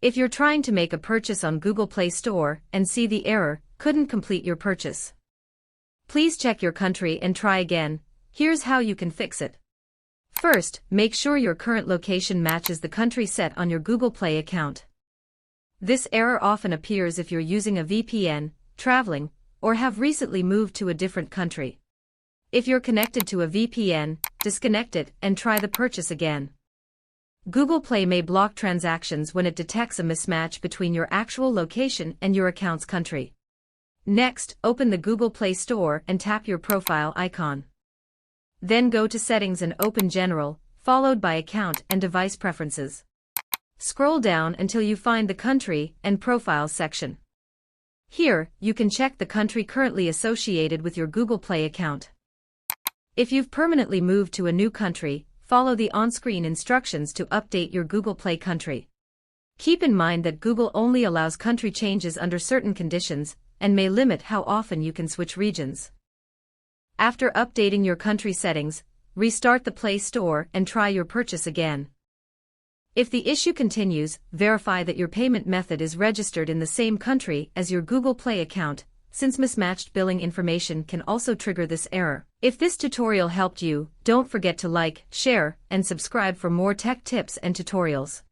If you're trying to make a purchase on Google Play Store and see the error, couldn't complete your purchase, please check your country and try again. Here's how you can fix it. First, make sure your current location matches the country set on your Google Play account. This error often appears if you're using a VPN, traveling, or have recently moved to a different country. If you're connected to a VPN, disconnect it and try the purchase again. Google Play may block transactions when it detects a mismatch between your actual location and your account's country. Next, open the Google Play Store and tap your profile icon. Then go to Settings and open General, followed by Account and Device Preferences. Scroll down until you find the Country and Profiles section. Here, you can check the country currently associated with your Google Play account. If you've permanently moved to a new country, follow the on-screen instructions to update your Google Play country. Keep in mind that Google only allows country changes under certain conditions and may limit how often you can switch regions. After updating your country settings, restart the Play Store and try your purchase again. If the issue continues, verify that your payment method is registered in the same country as your Google Play account, since mismatched billing information can also trigger this error. If this tutorial helped you, don't forget to like, share, and subscribe for more tech tips and tutorials.